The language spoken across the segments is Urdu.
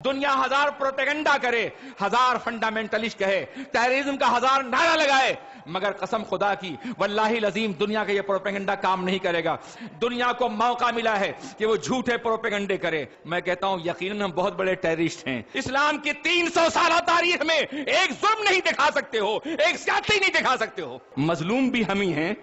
دنیا ہزار پروپیگنڈا کرے، ہزار فنڈامنٹلسٹ کہے، ٹیررزم کا ہزار نعرہ لگائے، مگر قسم خدا کی واللہ العظیم دنیا کا یہ پروپیگنڈا کام نہیں کرے گا۔ دنیا کو موقع ملا ہے کہ وہ جھوٹے پروپیگنڈے کرے۔ میں کہتا ہوں یقیناً ہم بہت بڑے ٹیررسٹ ہیں۔ اسلام کی 300 سالہ تاریخ میں ایک ظلم نہیں دکھا سکتے ہو، ایک زیادتی نہیں دکھا سکتے ہو۔ مظلوم بھی ہم ہی ہیں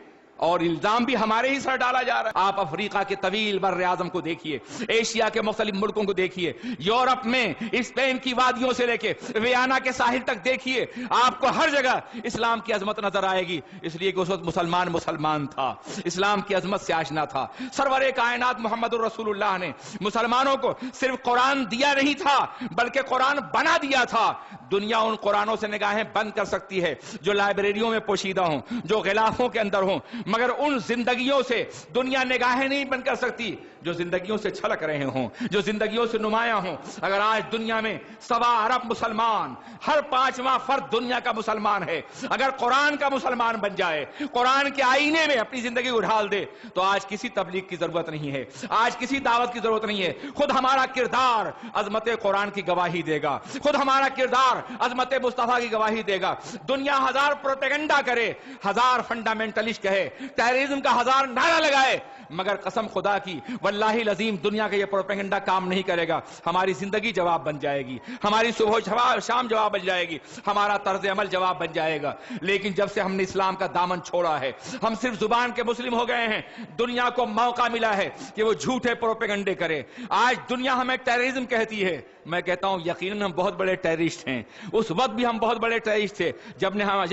اور الزام بھی ہمارے ہی سر ڈالا جا رہا ہے۔ آپ افریقہ کے طویل بر اعظم کو دیکھیے، ایشیا کے مختلف ملکوں کو دیکھیے، یورپ میں اسپین کی وادیوں سے لے کے ویانا کے ساحل تک دیکھیے، آپ کو ہر جگہ اسلام کی عظمت نظر آئے گی، اس لیے کہ اس وقت مسلمان تھا، اسلام کی عظمت سے آشنا تھا۔ سرور کائنات محمد الرسول اللہ نے مسلمانوں کو صرف قرآن دیا نہیں تھا بلکہ قرآن بنا دیا تھا۔ دنیا ان قرآنوں سے نگاہیں بند کر سکتی ہے جو لائبریریوں میں پوشیدہ ہوں، جو غلافوں کے اندر ہوں، مگر ان زندگیوں سے دنیا نگاہیں نہیں بند کر سکتی جو زندگیوں سے چھلک رہے ہوں، جو زندگیوں سے نمایاں ہوں۔ اگر آج دنیا میں 1.25 ارب مسلمان، ہر 5واں فرد دنیا کا مسلمان ہے، اگر قرآن کا مسلمان بن جائے، قرآن کے آئینے میں اپنی زندگی کو ڈھال دے، تو آج کسی تبلیغ کی ضرورت نہیں ہے، آج کسی دعوت کی ضرورت نہیں ہے۔ خود ہمارا کردار عظمت قرآن کی گواہی دے گا، خود ہمارا کردار عظمت مصطفیٰ کی گواہی دے گا۔ دنیا ہزار پروپیگنڈا کرے، ہزار فنڈامنٹلسٹ کہے، ٹیررزم کا ہزار نعرہ لگائے، مگر قسم خدا کی واللہ العظیم دنیا کا یہ پروپیگنڈا کام نہیں کرے گا۔ ہماری زندگی جواب بن جائے گی، ہماری صبح شام جواب بن جائے گی، ہمارا طرز عمل جواب بن جائے گا۔ لیکن جب سے ہم نے اسلام کا دامن چھوڑا ہے، ہم صرف زبان کے مسلم ہو گئے ہیں، دنیا کو موقع ملا ہے کہ وہ جھوٹے پروپیگنڈے کرے۔ آج دنیا ہمیں ٹیررزم کہتی ہے، میں کہتا ہوں یقیناً ہم بہت بڑے ٹیررسٹ ہیں۔ اس وقت بھی ہم بہت بڑے ٹیررسٹ تھے جب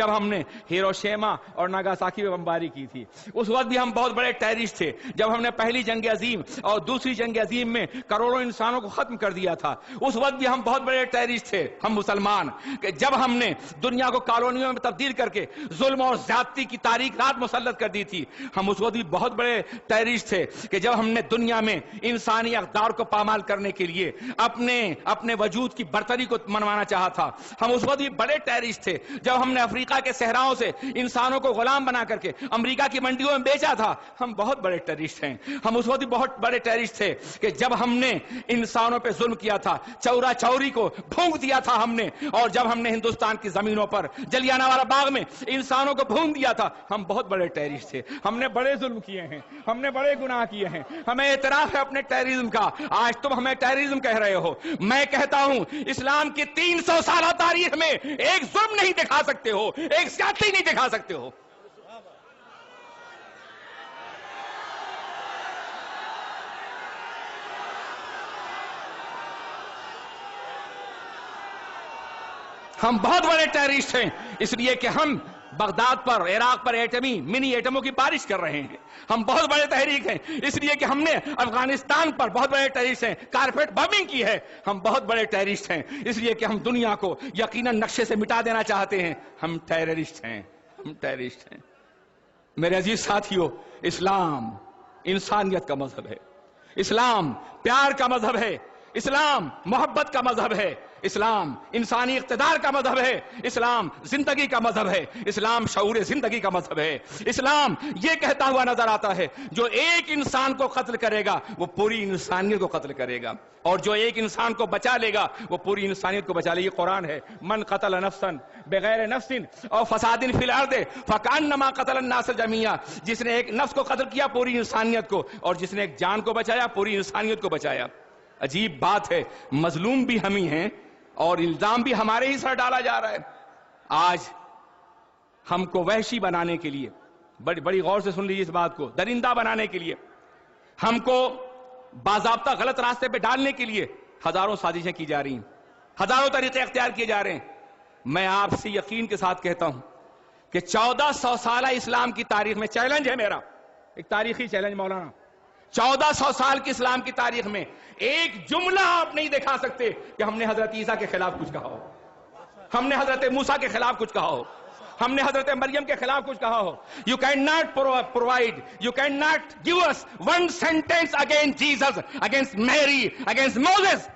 ہم نے ہیروشیما اور ناگاساکی میں بمباری کی تھی۔ اس وقت بھی ہم بہت بڑے ٹیررسٹ تھے جب ہم نے پہلی جنگ عظیم اور دوسری جنگ عظیم میں کروڑوں انسانوں کو ختم کر دیا تھا۔ اس وقت بھی ہم بہت بڑے ٹیررسٹ تھے، ہم مسلمان، کہ جب ہم نے دنیا کو کالونیوں میں تبدیل کر کے ظلم اور زیادتی کی تاریخ رات مسلط کر دی تھی۔ ہم اس وقت بھی بہت بڑے ٹیررسٹ تھے کہ جب ہم نے دنیا میں انسانی اقدار کو پامال کرنے کے لیے اپنے وجود کی برتری کو منوانا چاہا تھا۔ ہم اس وقت بھی بڑے ٹیررسٹ تھے جب ہم نے افریقہ کے صحراؤں سے انسانوں کو غلام بنا کر کے امریکہ کی منڈیوں میں بیچا تھا۔ ہم بہت بڑے ٹیررسٹ ہیں۔ ہم اس وقت بھی بہت بڑے ٹیررسٹ تھے کہ جب ہم نے انسانوں پہ ظلم کیا تھا، چورا چوری کو بھونک دیا تھا ہم نے، اور جب ہم نے ہندوستان کی زمینوں پر جلیانہ والا باغ میں انسانوں کو بھون دیا تھا۔ ہم بہت بڑے ٹیررسٹ تھے، ہم نے بڑے ظلم کیے ہیں، ہم نے بڑے گناہ کیے ہیں، ہمیں اعتراف ہے اپنے ٹیررزم کا۔ آج تم ہمیں ٹیررزم کہہ رہے ہو۔ میں کہتا ہوں اسلام کی 300 سالہ تاریخ میں ایک ظلم نہیں دکھا سکتے ہو، ایک زیادتی نہیں دکھا سکتے ہو۔ ہم بہت بڑے ٹیررسٹ ہیں اس لیے کہ ہم بغداد پر، عراق پر منی ایٹموں کی بارش کر رہے ہیں۔ ہم بہت بڑے تحریک ہیں اس لیے کہ ہم نے افغانستان پر بہت بڑے ٹیررسٹ ہیں، کارپیٹ بمبنگ کی ہے۔ ہم بہت بڑے ٹیررسٹ ہیں اس لیے کہ ہم دنیا کو یقیناً نقشے سے مٹا دینا چاہتے ہیں۔ ہم ٹیررسٹ ہیں، ہم ٹیررسٹ ہیں۔ میرے عزیز ساتھیو، اسلام انسانیت کا مذہب ہے، اسلام پیار کا مذہب ہے، اسلام محبت کا مذہب ہے، اسلام انسانی اقتدار کا مذہب ہے، اسلام زندگی کا مذہب ہے، اسلام شعور زندگی کا مذہب ہے۔ اسلام یہ کہتا ہوا نظر آتا ہے جو ایک انسان کو قتل کرے گا وہ پوری انسانیت کو قتل کرے گا، اور جو ایک انسان کو بچا لے گا وہ پوری انسانیت کو بچا لے گا۔ یہ قرآن ہے، من قتل نفسا بغیر نفس اور فساد فی الارض فکانما قتل الناس جميعا، جس نے ایک نفس کو قتل کیا پوری انسانیت کو، اور جس نے ایک جان کو بچایا پوری انسانیت کو بچایا۔ عجیب بات ہے، مظلوم بھی ہم ہی ہیں اور الزام بھی ہمارے ہی سر ڈالا جا رہا ہے۔ آج ہم کو وحشی بنانے کے لیے، بڑی غور سے سن لیجیے اس بات کو، درندہ بنانے کے لیے، ہم کو باضابطہ غلط راستے پہ ڈالنے کے لیے ہزاروں سازشیں کی جا رہی ہیں، ہزاروں طریقے اختیار کیے جا رہے ہیں۔ میں آپ سے یقین کے ساتھ کہتا ہوں کہ 1400 سالہ اسلام کی تاریخ میں چیلنج ہے میرا، ایک تاریخی چیلنج مولانا، 1400 سال کی اسلام کی تاریخ میں ایک جملہ آپ نہیں دکھا سکتے کہ ہم نے حضرت عیسیٰ کے خلاف کچھ کہا ہو، ہم نے حضرت موسیٰ کے خلاف کچھ کہا ہو، ہم نے حضرت مریم کے خلاف کچھ کہا ہو۔ You cannot provide, you cannot give us one sentence against Jesus, against Mary, against Moses.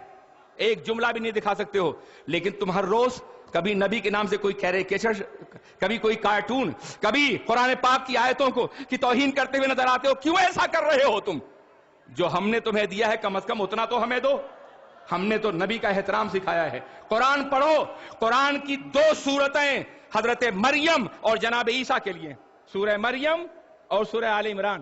ایک جملہ بھی نہیں دکھا سکتے ہو، لیکن تم ہر روز کبھی نبی کے نام سے کوئی کیریکیچر، کبھی کوئی کارٹون، کبھی قرآن پاک کی آیتوں کی توہین کرتے ہوئے نظر آتے ہو۔ کیوں ایسا کر رہے ہو تم؟ جو ہم نے تمہیں دیا ہے کم از کم اتنا تو ہمیں دو۔ ہم نے تو نبی کا احترام سکھایا ہے. قرآن پڑھو, قرآن کی 2 سورتیں حضرت مریم اور جناب عیسیٰ کے لیے, سورہ مریم اور سورہ آل عمران,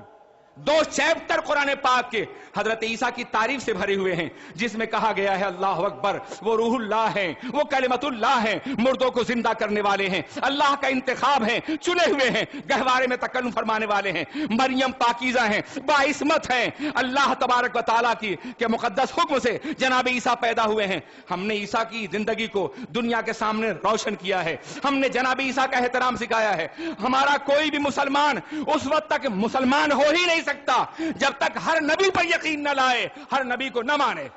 2 چیپٹر قرآن پاک کے حضرت عیسیٰ کی تعریف سے بھرے ہوئے ہیں, جس میں کہا گیا ہے اللہ اکبر, وہ روح اللہ ہیں, وہ کلمت اللہ ہیں, مردوں کو زندہ کرنے والے ہیں, اللہ کا انتخاب ہیں, چنے ہوئے ہیں, گہوارے میں تکلم فرمانے والے ہیں. مریم پاکیزہ ہیں, باعصمت ہیں, اللہ تبارک و تعالیٰ کی کے مقدس حکم سے جناب عیسیٰ پیدا ہوئے ہیں. ہم نے عیسیٰ کی زندگی کو دنیا کے سامنے روشن کیا ہے, ہم نے جناب عیسیٰ کا احترام سکھایا ہے. ہمارا کوئی بھی مسلمان اس وقت تک مسلمان ہو ہی نہیں سکتا جب تک ہر نبی پر یقین نہ لائے, ہر نبی کو نہ مانے.